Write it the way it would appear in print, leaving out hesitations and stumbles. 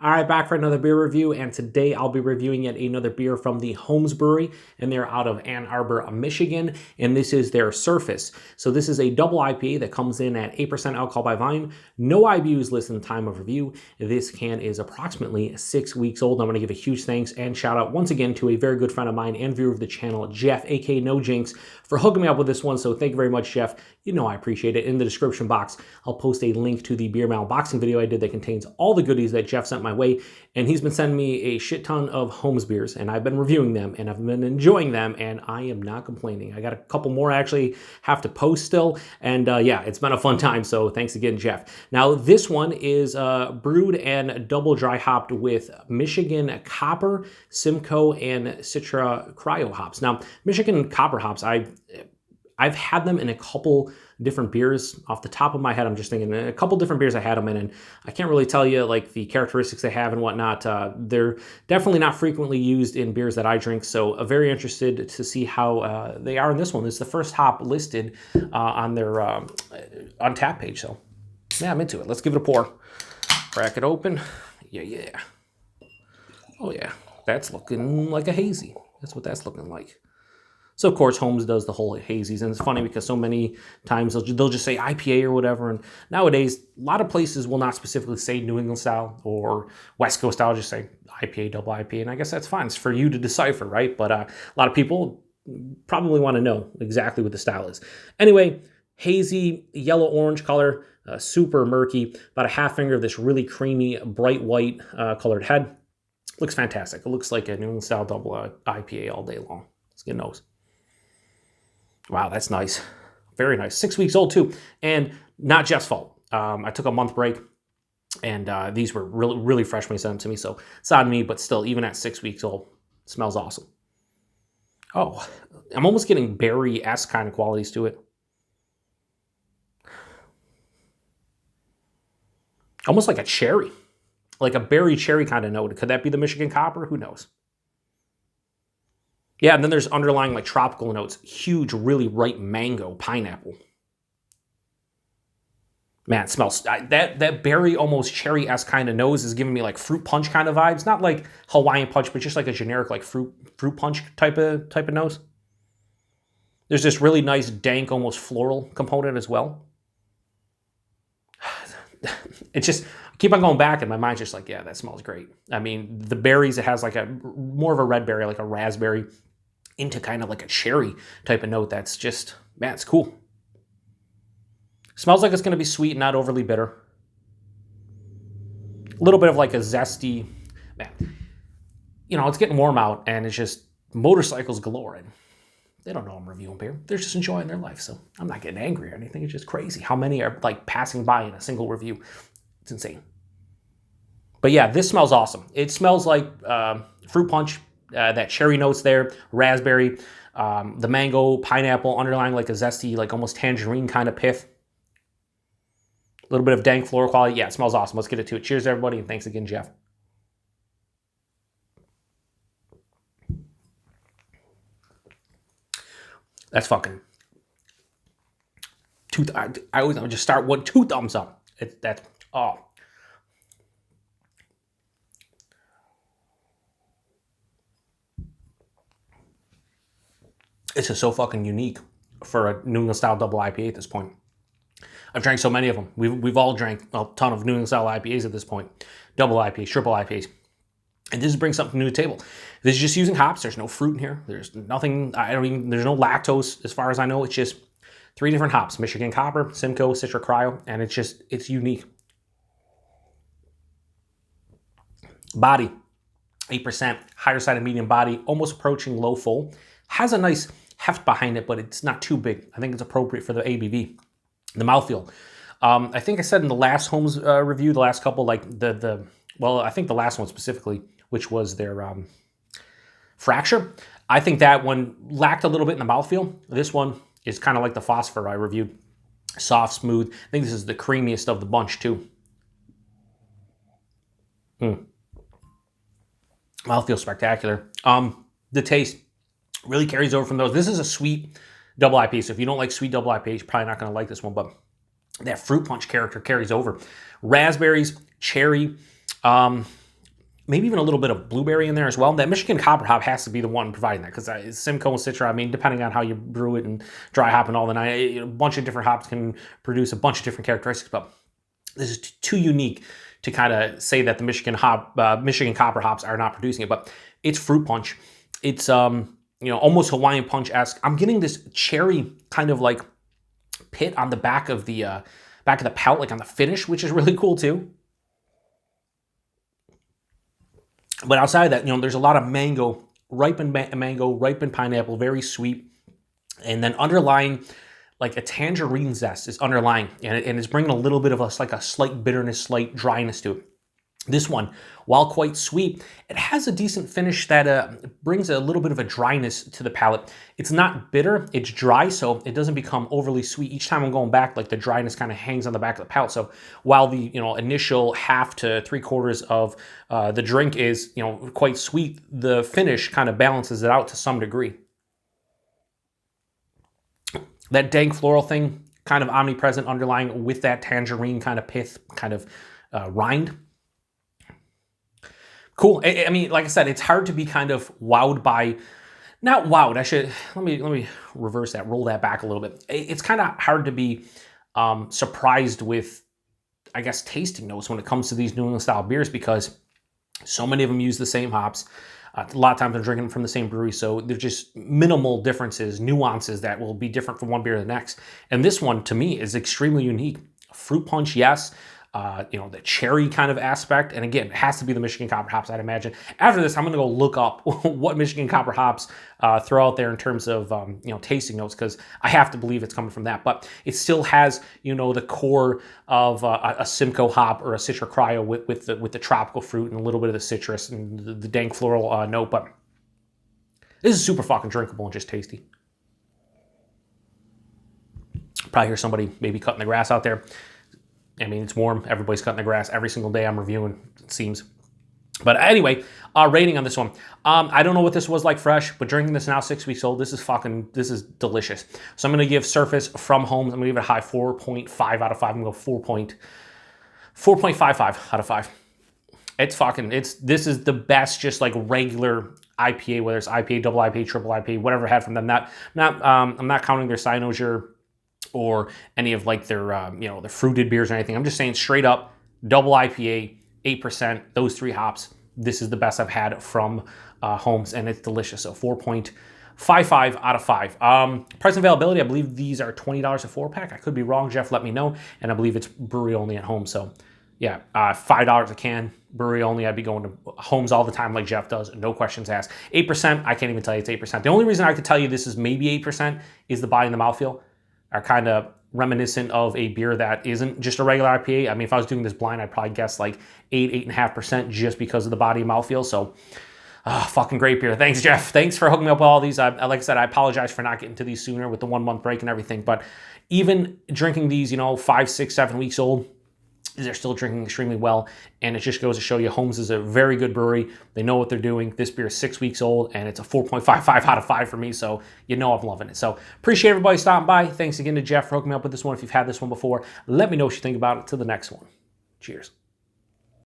All right, back for another beer review, and today I'll be reviewing yet another beer from the HOMES Brewery, and they're out of Ann Arbor, Michigan, and this is their Surface. So this is a double IPA that comes in at 8% alcohol by volume. No IBUs listed in the time of review. This can is approximately 6 weeks old. I'm going to give a huge thanks and shout out once again to a very good friend of mine and viewer of the channel, Jeff, aka NoJinx, for hooking me up with this one. So thank you very much, Jeff. You know I appreciate it. In the description box, I'll post a link to the beer mail unboxing video I did that contains all the goodies that Jeff sent my way, and he's been sending me a shit ton of HOMES beers, and I've been reviewing them, and I've been enjoying them, and I am not complaining. I got a couple more I actually have to post still, and yeah, it's been a fun time, so thanks again, Jeff. Now, this one is brewed and double dry hopped with Michigan Copper, Simcoe, and Citra Cryo hops. Now, Michigan Copper hops, I've had them in a couple different beers. Off the top of my head, I'm just thinking a couple different beers I had them in, and I can't really tell you like the characteristics they have and whatnot. They're definitely not frequently used in beers that I drink, so very interested to see how they are in this one. This is the first hop listed on their Untappd page, so yeah, I'm into it. Let's give it a pour. Crack it open. Yeah. Oh yeah, that's looking like a hazy. That's what that's looking like. So, of course, HOMES does the whole hazies, and it's funny because so many times they'll just say IPA or whatever, and nowadays, a lot of places will not specifically say New England style or West Coast style, just say IPA, double IPA, and I guess that's fine. It's for you to decipher, right? But a lot of people probably want to know exactly what the style is. Anyway, hazy, yellow-orange color, super murky, about a half finger of this really creamy, bright white colored head. Looks fantastic. It looks like a New England style double IPA all day long. Let's get a nose. Wow, that's nice. Very nice. 6 weeks old, too. And not Jeff's fault. I took a month break, and these were really fresh when he sent them to me, so it's on me, but still, even at 6 weeks old, it smells awesome. Oh, I'm almost getting berry-esque kind of qualities to it. Almost like a cherry. Like a berry cherry kind of note. Could that be the Michigan Copper? Who knows? Yeah, and then there's underlying like tropical notes. Huge, really ripe mango, pineapple. Man, it smells, that berry, almost cherry-esque kind of nose is giving me like fruit punch kind of vibes. Not like Hawaiian punch, but just like a generic like fruit punch type of nose. There's this really nice, dank, almost floral component as well. It's just, I keep on going back and my mind's just like, yeah, that smells great. I mean, the berries, it has like a more of a red berry, like a raspberry, into kind of like a cherry type of note. That's just, man, it's cool. Smells like it's going to be sweet, not overly bitter. A little bit of like a zesty, man, you know, it's getting warm out and it's just motorcycles galore. And they don't know I'm reviewing beer. They're just enjoying their life. So I'm not getting angry or anything. It's just crazy how many are like passing by in a single review. It's insane. But yeah, this smells awesome. It smells like fruit punch. That cherry notes there, raspberry, the mango, pineapple, underlying like a zesty, like almost tangerine kind of pith. A little bit of dank floral quality. Yeah, it smells awesome. Let's get it to it. Cheers, everybody, and thanks again, Jeff. That's fucking I always just start with 2 thumbs up. That's oh. This is so fucking unique for a New England-style double IPA at this point. I've drank so many of them. We've all drank a ton of New England-style IPAs at this point. Double IPAs, triple IPAs. And this brings something new to the table. This is just using hops. There's no fruit in here. There's nothing, there's no lactose as far as I know. It's just 3 different hops. Michigan Copper, Simcoe, Citra Cryo, and it's unique. Body, 8%, higher side of medium body, almost approaching low full. Has a nice heft behind it, but it's not too big. I think it's appropriate for the ABV. The mouthfeel. I think I said in the last HOMES review, the last couple, like well, I think the last one specifically, which was their Fracture. I think that one lacked a little bit in the mouthfeel. This one is kind of like the Phosphor I reviewed. Soft, smooth. I think this is the creamiest of the bunch, too. Mouthfeel spectacular. The taste really carries over from those. This is a sweet double IPA, so if you don't like sweet double IPAs, you're probably not going to like this one, but that fruit punch character carries over. Raspberries, cherry, maybe even a little bit of blueberry in there as well. That Michigan copper hop has to be the one providing that, because Simcoe and Citra, I mean, depending on how you brew it and dry hop and all the night, a bunch of different hops can produce a bunch of different characteristics, but this is too unique to kind of say that the Michigan copper hops are not producing it. But it's fruit punch. It's almost Hawaiian punch-esque. I'm getting this cherry kind of like pit on the back of the palate, like on the finish, which is really cool too. But outside of that, there's a lot of mango, ripened mango, ripened pineapple, very sweet. And then underlying, like a tangerine zest is underlying. And it's bringing a little bit of a slight bitterness, slight dryness to it. This one, while quite sweet, it has a decent finish that brings a little bit of a dryness to the palate. It's not bitter, it's dry, so it doesn't become overly sweet. Each time I'm going back, like the dryness kind of hangs on the back of the palate. So while the initial half to 3/4 of the drink is quite sweet, the finish kind of balances it out to some degree. That dank floral thing kind of omnipresent underlying with that tangerine kind of pith, kind of rind. Cool. I mean, like I said, it's hard to be kind of wowed by, not wowed. Let me reverse that, roll that back a little bit. It's kind of hard to be surprised with, I guess, tasting notes when it comes to these New England style beers, because so many of them use the same hops. A lot of times I'm drinking them from the same brewery, so there's just minimal differences, nuances that will be different from one beer to the next. And this one, to me, is extremely unique. Fruit punch, yes. The cherry kind of aspect. And again, it has to be the Michigan copper hops, I'd imagine. After this, I'm going to go look up what Michigan copper hops throw out there in terms of, tasting notes, because I have to believe it's coming from that. But it still has, the core of a Simcoe hop or a Citra Cryo with the tropical fruit and a little bit of the citrus and the dank floral note. But this is super fucking drinkable and just tasty. Probably hear somebody maybe cutting the grass out there. I mean, it's warm. Everybody's cutting the grass every single day I'm reviewing, it seems. But anyway, rating on this one. I don't know what this was like fresh, but drinking this now 6 weeks old, this is delicious. So I'm going to give Surface from Homes, I'm going to give it a high 4.5 out of 5. I'm going to go 4.55 out of 5. This is the best, just like regular IPA, whether it's IPA, double IPA, triple IPA, whatever I had from them. I'm not counting their Cynosure or any of like their the fruited beers or anything. I'm just saying straight up double IPA, 8%, those 3 hops. This is the best I've had from Homes, and it's delicious. So 4.55 out of 5. Price and availability, I believe these are $20 a 4-pack. I could be wrong. Jeff, let me know. And I believe it's brewery only at Home. So yeah, $5 a can, brewery only. I'd be going to Homes all the time like Jeff does, no questions asked. 8%, I can't even tell you it's 8%. The only reason I could tell you this is maybe 8% is the body and the mouthfeel are kind of reminiscent of a beer that isn't just a regular IPA. I mean, if I was doing this blind, I'd probably guess like 8.5% just because of the body and mouthfeel. So, fucking great beer. Thanks, Jeff. Thanks for hooking me up with all these. Like I said, I apologize for not getting to these sooner with the 1 month break and everything. But even drinking these, 5, 6, 7 weeks old, they're still drinking extremely well, and it just goes to show you Homes is a very good brewery. They know what they're doing. This beer is 6 weeks old, and it's a 4.55 out of 5 for me, so I'm loving it. So appreciate everybody stopping by. Thanks again to Jeff for hooking me up with this one. If you've had this one before, let me know what you think about it. To the next one. Cheers.